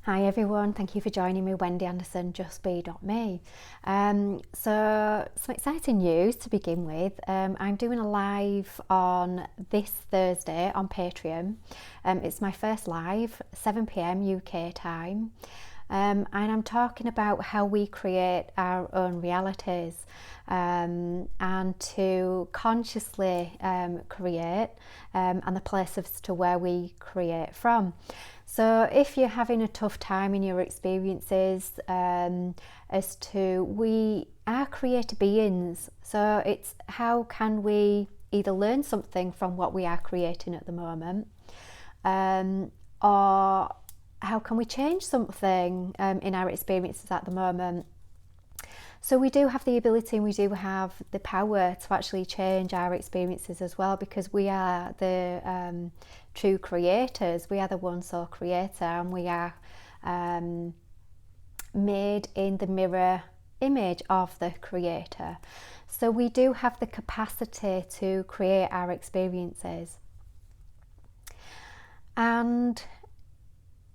Hi everyone, thank you for joining me, Wendy Anderson, justbe.me. So some exciting news to begin with. I'm doing a live on this Thursday on Patreon. It's my first live, 7 p.m. UK time. And I'm talking about how we create our own realities and to consciously create and the places to where we create from. So if you're having a tough time in your experiences, as to we are creative beings, so it's how can we either learn something from what we are creating at the moment, or how can we change something in our experiences at the moment. So we do have the ability and we do have the power to actually change our experiences as well, because we are the true creators. We are the one soul creator, and we are made in the mirror image of the creator. So we do have the capacity to create our experiences. And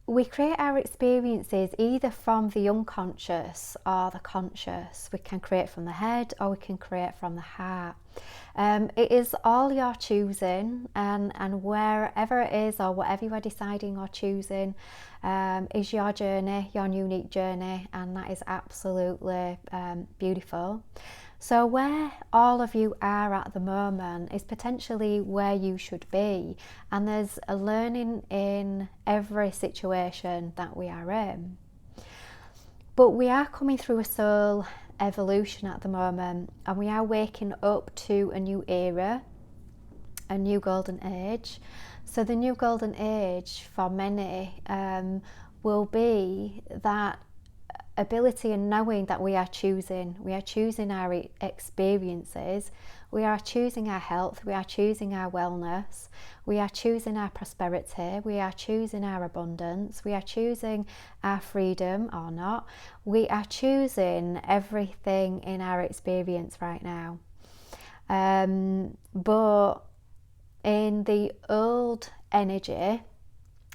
we create our experiences either from the unconscious or the conscious. We can create from the head or we can create from the heart. It is all your choosing, and wherever it is or whatever you are deciding or choosing is your journey, your unique journey, and that is absolutely beautiful. So where all of you are at the moment is potentially where you should be, and there's a learning in every situation that we are in. But we are coming through a soul evolution at the moment, and we are waking up to a new era, a new golden age. So the new golden age for many will be that ability and knowing that we are choosing our experiences, we are choosing our health, we are choosing our wellness, we are choosing our prosperity, we are choosing our abundance, we are choosing our freedom or not. We are choosing everything in our experience right now. But in the old energy,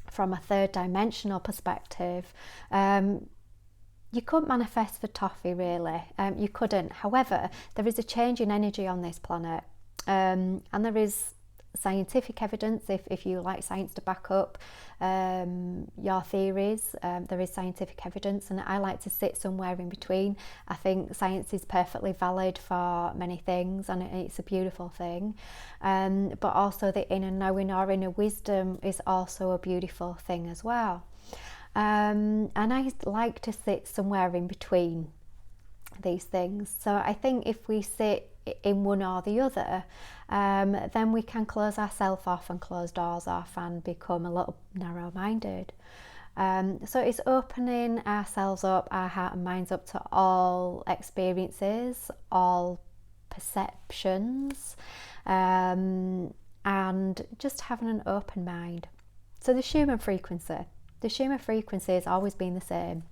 from a third dimensional perspective, you couldn't manifest for toffee, really. You couldn't. However, there is a change in energy on this planet, and there is scientific evidence, if you like science to back up your theories, there is scientific evidence, and I like to sit somewhere in between. I think science is perfectly valid for many things, and it's a beautiful thing, but also the inner knowing or inner wisdom is also a beautiful thing as well. And I like to sit somewhere in between these things. So I think if we sit in one or the other, then we can close ourselves off and close doors off and become a little narrow-minded. So it's opening ourselves up, our heart and minds up to all experiences, all perceptions, and just having an open mind. So the Schumann frequency. The Schumann frequency has always been the same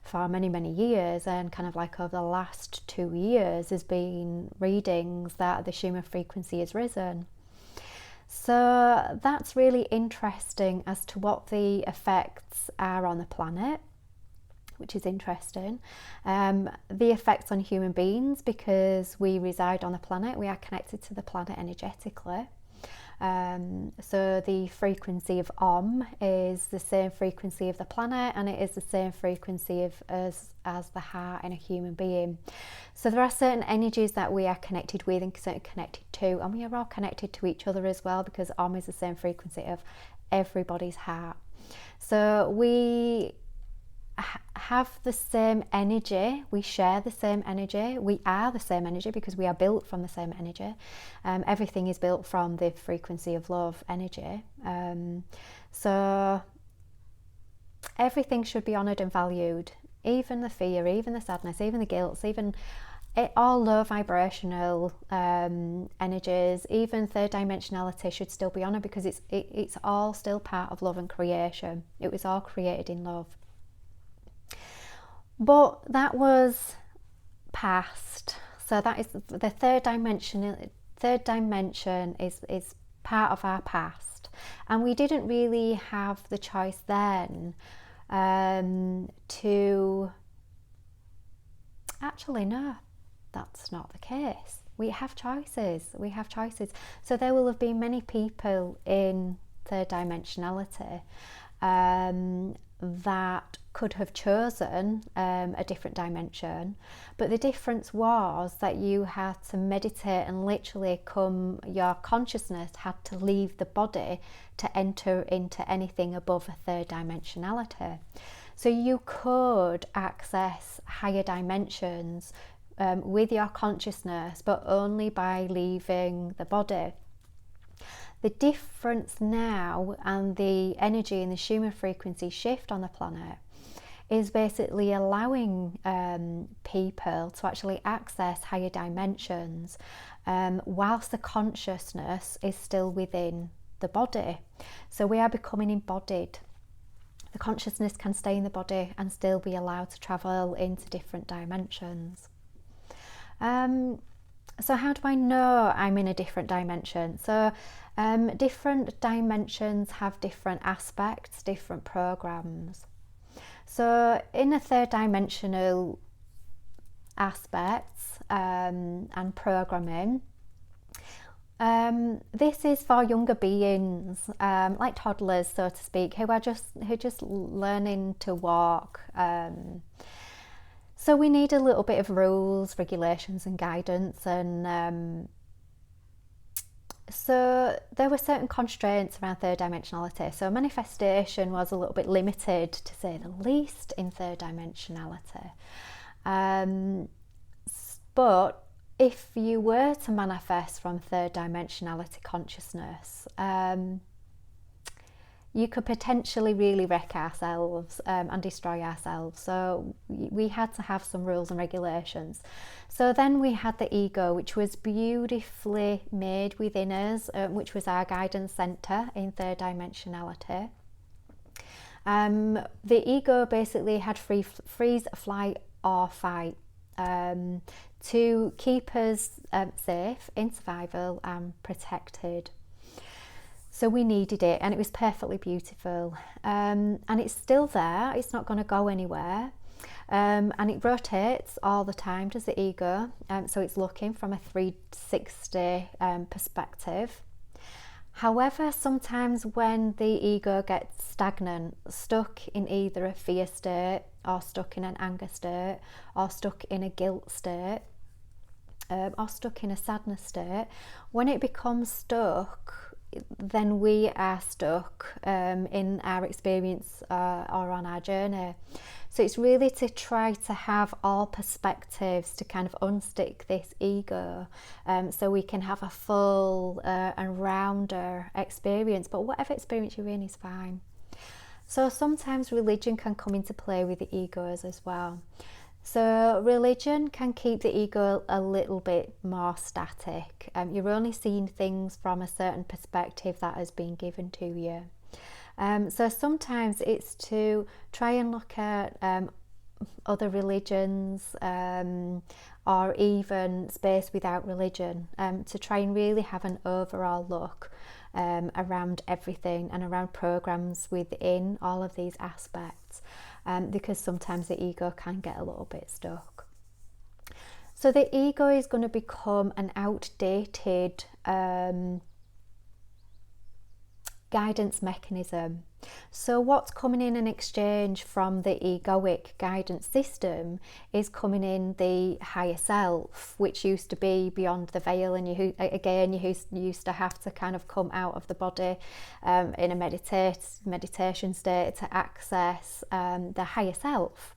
for many, many years, and kind of like over the last 2 years has been readings that the Schumann frequency has risen. So that's really interesting as to what the effects are on the planet, which is interesting. The effects on human beings, because we reside on the planet, we are connected to the planet energetically. So the frequency of Om is the same frequency of the planet, and it is the same frequency of us as the heart in a human being. So there are certain energies that we are connected with and connected to, and we are all connected to each other as well, because Om is the same frequency of everybody's heart. So we have the same energy, we share the same energy, we are the same energy because we are built from the same energy. Everything is built from the frequency of love energy. So everything should be honoured and valued, even the fear, even the sadness, even the guilt, even all low vibrational energies, even third dimensionality should still be honoured, because it's all still part of love and creation. It was all created in love. But that was past. So that is the third dimension. Third dimension is part of our past, and we didn't really have the choice then to actually, no, that's not the case. We have choices. We have choices. So there will have been many people in third dimensionality that could have chosen a different dimension, but the difference was that you had to meditate and literally your consciousness had to leave the body to enter into anything above a third dimensionality. So you could access higher dimensions with your consciousness, but only by leaving the body. The difference now and the energy and the Schumann frequency shift on the planet is basically allowing people to actually access higher dimensions whilst the consciousness is still within the body. So we are becoming embodied. The consciousness can stay in the body and still be allowed to travel into different dimensions. So how do I know I'm in a different dimension? So different dimensions have different aspects, different programs. So in a third dimensional aspects and programming, this is for younger beings, like toddlers, so to speak, who are just learning to walk. So we need a little bit of rules, regulations and guidance, and so there were certain constraints around third dimensionality. So manifestation was a little bit limited, to say the least, in third dimensionality. But if you were to manifest from third dimensionality consciousness, you could potentially really wreck ourselves and destroy ourselves. So we had to have some rules and regulations. So then we had the ego, which was beautifully made within us, which was our guidance center in third dimensionality. The ego basically had freeze, flight or fight to keep us safe in survival and protected. So we needed it, and it was perfectly beautiful, and it's still there. It's not going to go anywhere, and it rotates all the time, does the ego, so it's looking from a 360 perspective. However, sometimes when the ego gets stagnant, stuck in either a fear state or stuck in an anger state or stuck in a guilt state or stuck in a sadness state, when it becomes stuck, then we are stuck in our experience or on our journey. So it's really to try to have all perspectives to kind of unstick this ego, so we can have a full and rounder experience. But whatever experience you're in is fine. So sometimes religion can come into play with the egos as well. So religion can keep the ego a little bit more static. You're only seeing things from a certain perspective that has been given to you. So sometimes it's to try and look at other religions or even space without religion, to try and really have an overall look around everything and around programs within all of these aspects. Because sometimes the ego can get a little bit stuck. So the ego is going to become an outdated guidance mechanism. So what's coming in exchange from the egoic guidance system is coming in the higher self, which used to be beyond the veil, and you used to have to kind of come out of the body in a meditation state to access the higher self.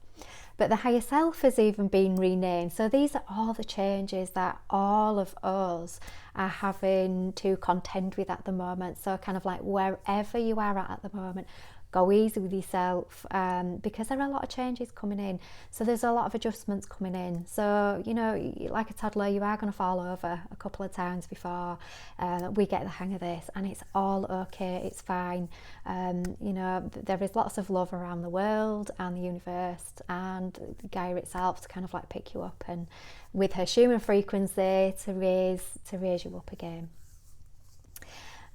But the higher self has even been renamed. So these are all the changes that all of us are having to contend with at the moment. So kind of like wherever you are at the moment, go easy with yourself, because there are a lot of changes coming in. So there's a lot of adjustments coming in. So, you know, like a toddler, you are going to fall over a couple of times before we get the hang of this, and it's all okay, it's fine. You know, there is lots of love around the world and the universe and Gaia itself to kind of like pick you up, and with her Schumann frequency to raise you up again.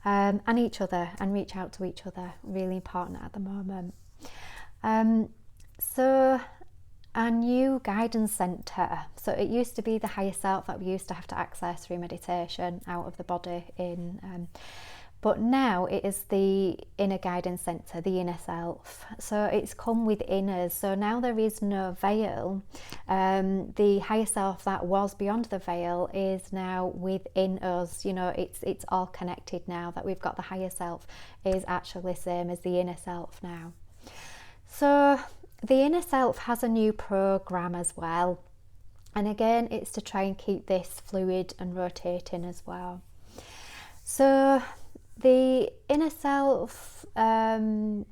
And each other, and reach out to each other, really important at the moment. So our new guidance centre, so it used to be the higher self that we used to have to access through meditation out of the body but now it is the inner guidance centre, the inner self. So it's come within us. So now there is no veil. The higher self that was beyond the veil is now within us. You know, it's all connected now, that we've got the higher self is actually the same as the inner self now. So the inner self has a new program as well. And again, it's to try and keep this fluid and rotating as well. So the inner self, when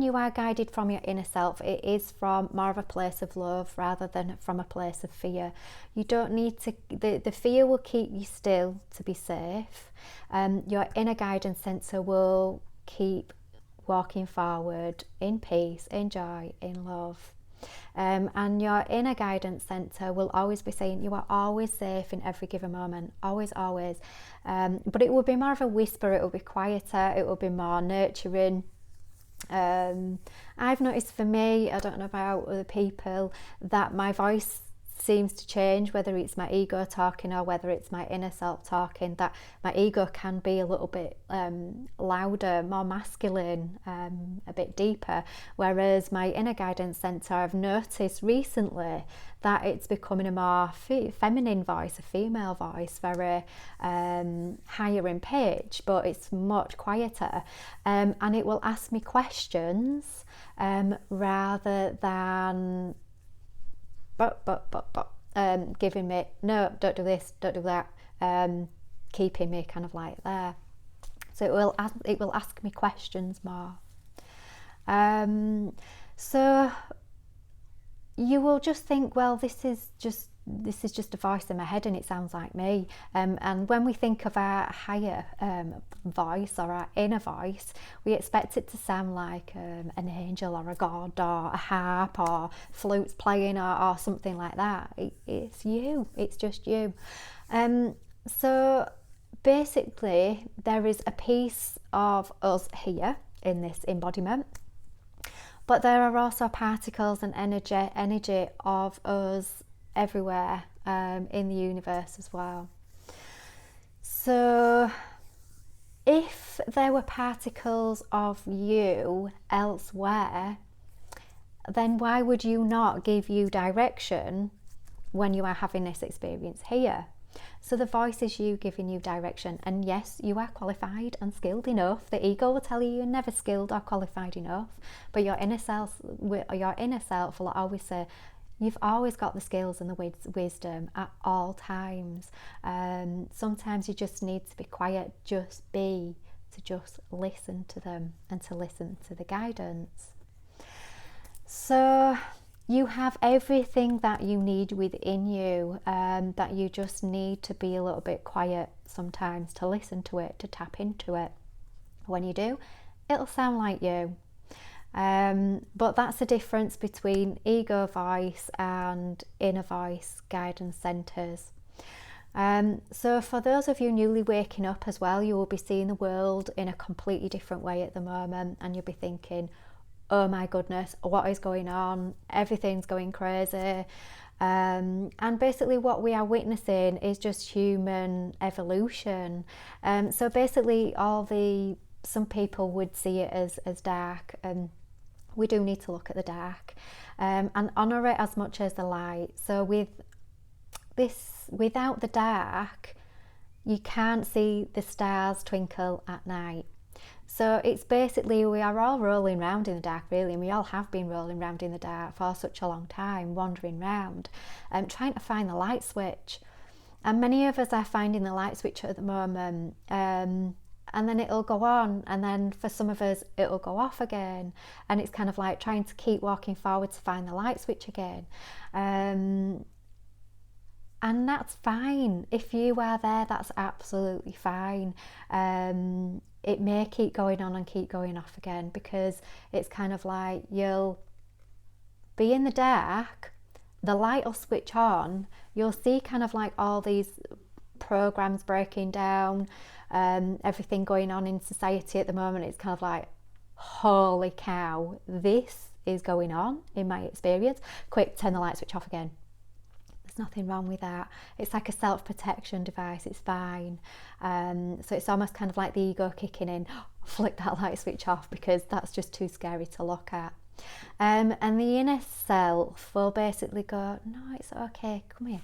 you are guided from your inner self, it is from more of a place of love rather than from a place of fear. You don't need to, the fear will keep you still to be safe. Your inner guidance centre will keep walking forward in peace, in joy, in love. And your inner guidance centre will always be saying you are always safe in every given moment, always. But it will be more of a whisper, it will be quieter, it will be more nurturing. I've noticed for me, I don't know about other people, that my voice seems to change, whether it's my ego talking or whether it's my inner self talking, that my ego can be a little bit louder, more masculine, a bit deeper, whereas my inner guidance centre, I've noticed recently that it's becoming a more feminine voice, a female voice, very higher in pitch, but it's much quieter, and it will ask me questions rather than giving me, no, don't do this, don't do that, keeping me kind of like there. So it will ask me questions more. So you will just think, well, this is just a voice in my head and it sounds like me. And when we think of our higher voice or our inner voice, we expect it to sound like an angel or a god or a harp or flutes playing or something like that. It's you, it's just you. So basically there is a piece of us here in this embodiment, but there are also particles and energy of us everywhere in the universe as well. So if there were particles of you elsewhere, then why would you not give you direction when you are having this experience here? So the voice is you giving you direction, and yes, you are qualified and skilled enough. The ego will tell you you're never skilled or qualified enough, but your inner self will always say you've always got the skills and the wisdom at all times. Sometimes you just need to be quiet, to just listen to them and to listen to the guidance. So you have everything that you need within you, that you just need to be a little bit quiet sometimes to listen to it, to tap into it. When you do, it'll sound like you. But that's the difference between ego voice and inner voice guidance centres. So for those of you newly waking up as well, you will be seeing the world in a completely different way at the moment, and you'll be thinking, oh my goodness, what is going on? Everything's going crazy. And basically what we are witnessing is just human evolution. So basically some people would see it as dark, and we do need to look at the dark and honour it as much as the light. So without the dark, you can't see the stars twinkle at night. So it's basically, we are all rolling around in the dark really, and we all have been rolling around in the dark for such a long time, wandering around, trying to find the light switch. And many of us are finding the light switch at the moment, and then it'll go on, and then for some of us it'll go off again, and it's kind of like trying to keep walking forward to find the light switch again. And that's fine. If you are there, that's absolutely fine. It may keep going on and keep going off again, because it's kind of like you'll be in the dark, the light will switch on, you'll see kind of like all these programs breaking down, everything going on in society at the moment. It's kind of like holy cow, this is going on in my experience. Quick, turn the light switch off again. There's nothing wrong with that. It's like a self-protection device, it's fine. So it's almost kind of like the ego kicking in, flick that light switch off because that's just too scary to look at. And the inner self will basically go, no, it's okay, come here.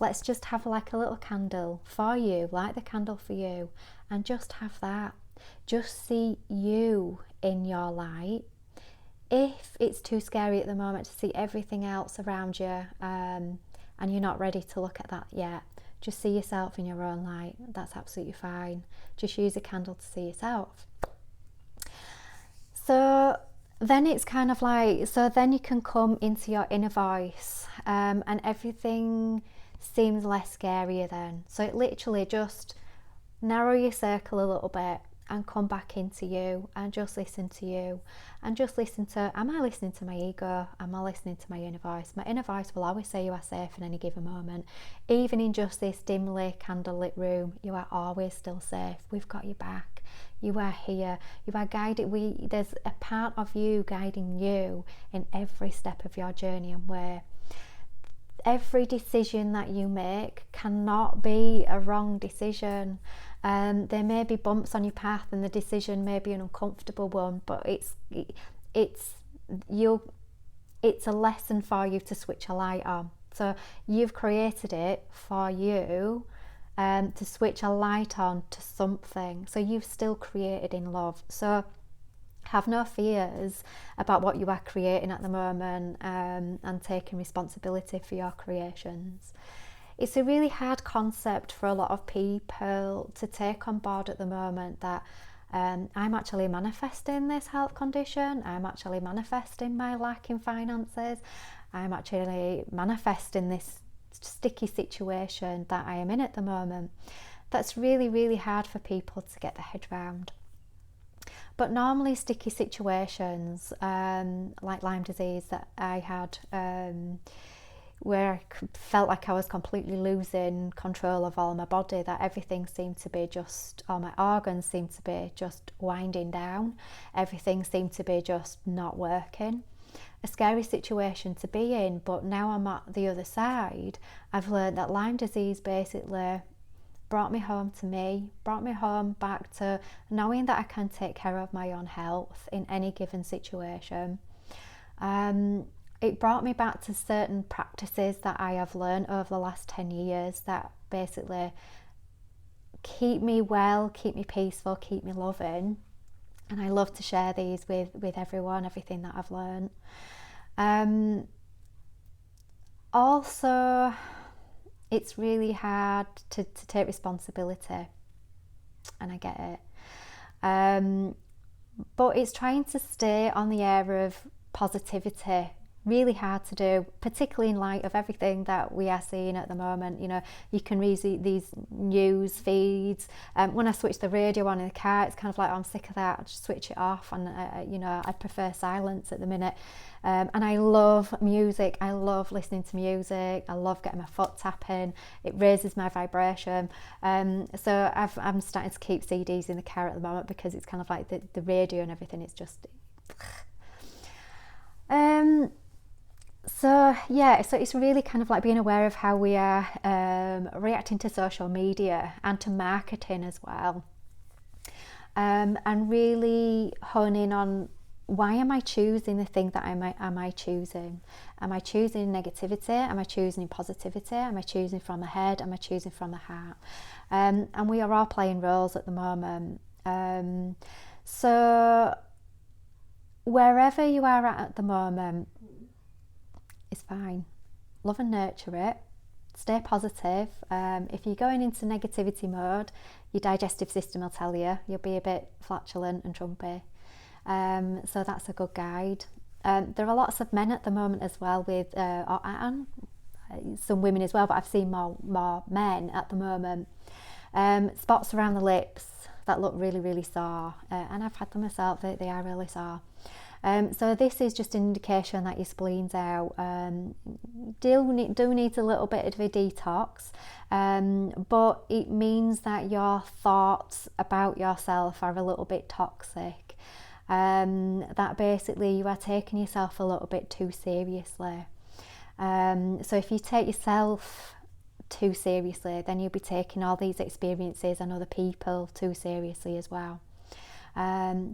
Let's just have like a little candle for you, light the candle for you, and just have that. Just see you in your light. If it's too scary at the moment to see everything else around you, and you're not ready to look at that yet, just see yourself in your own light. That's absolutely fine. Just use a candle to see yourself. So then it's kind of like, so then you can come into your inner voice, and everything seems less scarier then. So it literally just narrow your circle a little bit and come back into you and just listen to you and just listen to, am I listening to my ego? Am I listening to my inner voice? My inner voice will always say you are safe in any given moment. Even in just this dimly candlelit room, you are always still safe. We've got your back. You are here. You are guided. There's a part of you guiding you in every step of your journey and way. Every decision that you make cannot be a wrong decision. There may be bumps on your path and the decision may be an uncomfortable one, but it's a lesson for you to switch a light on. So you've created it for you to switch a light on to something. So you've still created in love. So have no fears about what you are creating at the moment, and taking responsibility for your creations. It's a really hard concept for a lot of people to take on board at the moment, that I'm actually manifesting this health condition, I'm actually manifesting my lack in finances, I'm actually manifesting this sticky situation that I am in at the moment. That's really, really hard for people to get their head around. But normally sticky situations, like Lyme disease that I had, where I felt like I was completely losing control of all my body, that everything seemed to be just, all my organs seemed to be just winding down, everything seemed to be just not working. A scary situation to be in, but now I'm at the other side, I've learned that Lyme disease basically brought me home to me, brought me home back to knowing that I can take care of my own health in any given situation. It brought me back to certain practices that I have learned over the last 10 years that basically keep me well, keep me peaceful, keep me loving. And I love to share these with everyone, everything that I've learned. Also, it's really hard to take responsibility, and I get it. But it's trying to stay on the air of positivity. Really hard to do, particularly in light of everything that we are seeing at the moment. You know, you can read these news feeds. When I switch the radio on in the car, it's kind of like, oh, I'm sick of that, I just switch it off, and I prefer silence at the minute. And I love music, I love listening to music, I love getting my foot tapping, it raises my vibration. So I'm starting to keep CDs in the car at the moment, because it's kind of like the radio and everything, it's just so it's really kind of like being aware of how we are reacting to social media and to marketing as well, and really hone in on, why am I choosing the thing that am I choosing? Am I choosing negativity? Am I choosing positivity? Am I choosing from the head? Am I choosing from the heart? And we are all playing roles at the moment. So wherever you are at the moment is fine. Love and nurture it. Stay positive. If you're going into negativity mode, your digestive system will tell you'll be a bit flatulent and trumpy. So that's a good guide. There are lots of men at the moment as well with, and some women as well, but I've seen more men at the moment. Spots around the lips that look really, really sore, and I've had them myself, they are really sore. So this is just an indication that your spleen's out. Do need a little bit of a detox, but it means that your thoughts about yourself are a little bit toxic. that basically you are taking yourself a little bit too seriously. So if you take yourself too seriously, then you'll be taking all these experiences and other people too seriously as well.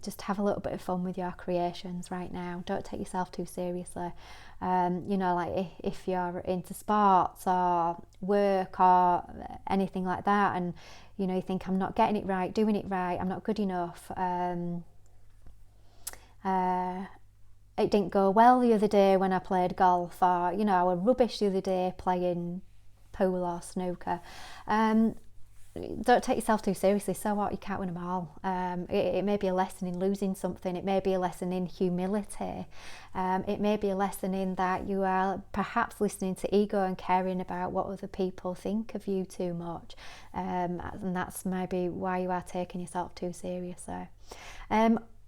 Just have a little bit of fun with your creations right now. Don't take yourself too seriously. Like if you're into sports or work or anything like that, and you think I'm not getting it right, doing it right, I'm not good enough. It didn't go well the other day when I played golf, or I was rubbish the other day playing pool or snooker. Don't take yourself too seriously. So what? You can't win them all. It may be a lesson in losing something. It may be a lesson in humility. It may be a lesson in that you are perhaps listening to ego and caring about what other people think of you too much. And that's maybe why you are taking yourself too seriously.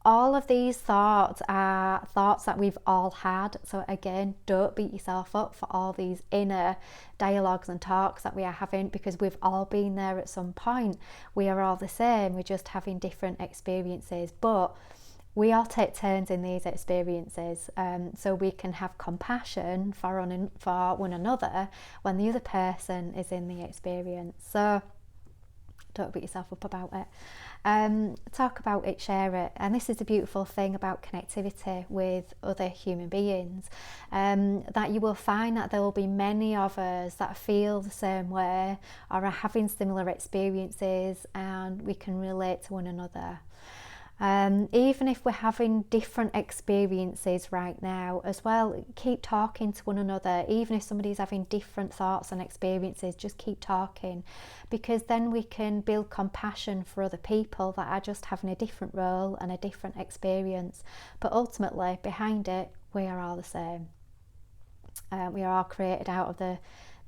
All of these thoughts are thoughts that we've all had. So again, don't beat yourself up for all these inner dialogues and talks that we are having, because we've all been there at some point. We are all the same. We're just having different experiences, but we all take turns in these experiences, so we can have compassion for one another when the other person is in the experience. So don't beat yourself up about it. Talk about it, share it. And this is the beautiful thing about connectivity with other human beings, that you will find that there will be many of us that feel the same way or are having similar experiences, and we can relate to one another. Even if we're having different experiences right now as well, keep talking to one another. Even if somebody's having different thoughts and experiences, just keep talking, because then we can build compassion for other people that are just having a different role and a different experience. But ultimately, behind it, we are all the same. We are all created out of the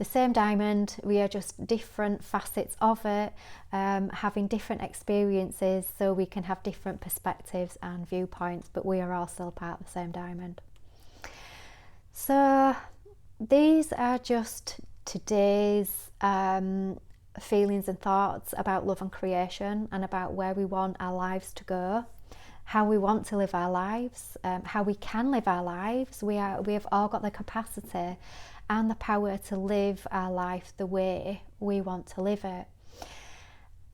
same diamond. We are just different facets of it, having different experiences, so we can have different perspectives and viewpoints, but we are all still part of the same diamond. So these are just today's feelings and thoughts about love and creation, and about where we want our lives to go, how we want to live our lives, how we can live our lives. We have all got the capacity and the power to live our life the way we want to live it.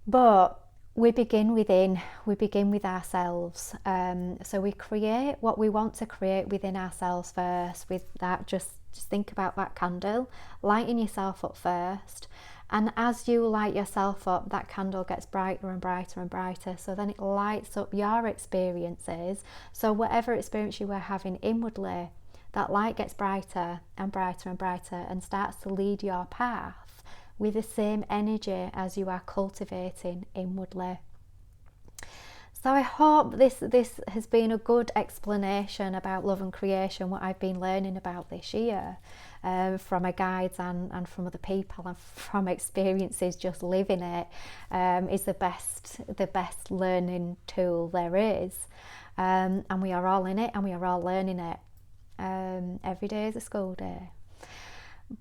But we begin within, we begin with ourselves. So we create what we want to create within ourselves first. With that, just think about that candle, lighting yourself up first. And as you light yourself up, that candle gets brighter and brighter and brighter. So then it lights up your experiences. So whatever experience you were having inwardly, that light gets brighter and brighter and brighter, and starts to lead your path with the same energy as you are cultivating inwardly. So I hope this has been a good explanation about love and creation, what I've been learning about this year, from my guides and from other people, and from experiences. Just living it is the best learning tool there is, and we are all in it, and we are all learning it. Every day is a school day.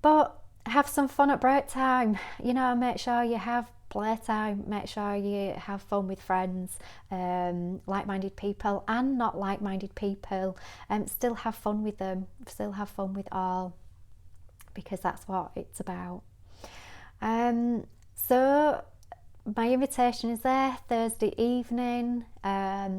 But have some fun at break time. Make sure you have playtime. Make sure you have fun with friends, like-minded people and not like-minded people. Still have fun with them. Still have fun with all, because that's what it's about. So my invitation is there Thursday evening.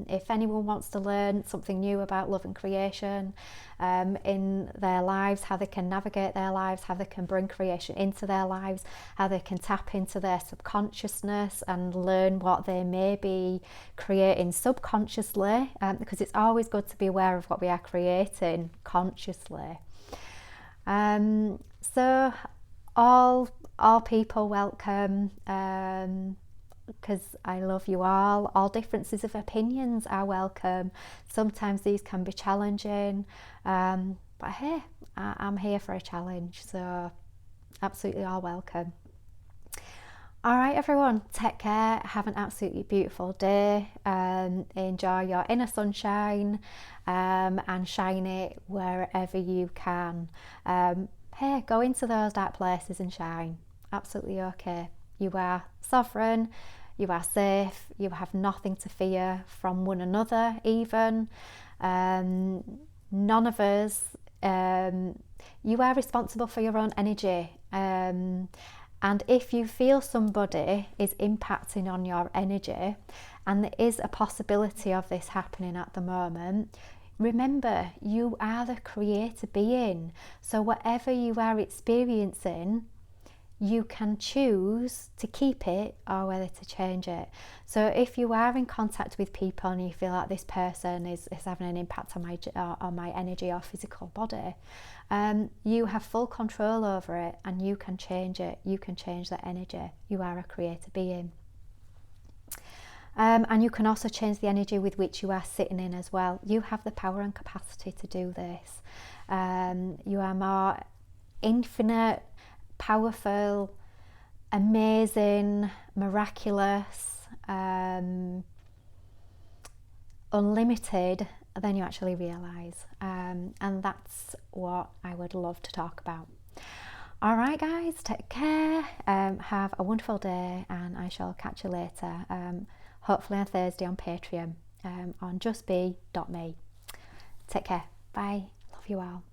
If anyone wants to learn something new about love and creation in their lives, how they can navigate their lives, how they can bring creation into their lives, how they can tap into their subconsciousness and learn what they may be creating subconsciously, because it's always good to be aware of what we are creating consciously. So all people welcome, because I love you all. All differences of opinions are welcome. Sometimes these can be challenging, but hey, I'm here for a challenge, so absolutely all welcome. All right, everyone, take care. Have an absolutely beautiful day. Enjoy your inner sunshine, and shine it wherever you can. Hey, go into those dark places and shine. Absolutely okay. You are sovereign. you are safe, you have nothing to fear from one another even. None of us, you are responsible for your own energy. And if you feel somebody is impacting on your energy, and there is a possibility of this happening at the moment, remember, you are the creator being. So whatever you are experiencing, you can choose to keep it or whether to change it. So if you are in contact with people and you feel like this person is having an impact on my energy or physical body, you have full control over it, and you can change it. You can change that energy. You are a creator being. And you can also change the energy with which you are sitting in as well. You have the power and capacity to do this. You are more infinite, powerful, amazing, miraculous, unlimited than you actually realise. And that's what I would love to talk about. All right, guys, take care. Have a wonderful day, and I shall catch you later. Hopefully on Thursday on Patreon, on justbe.me. Take care. Bye. Love you all.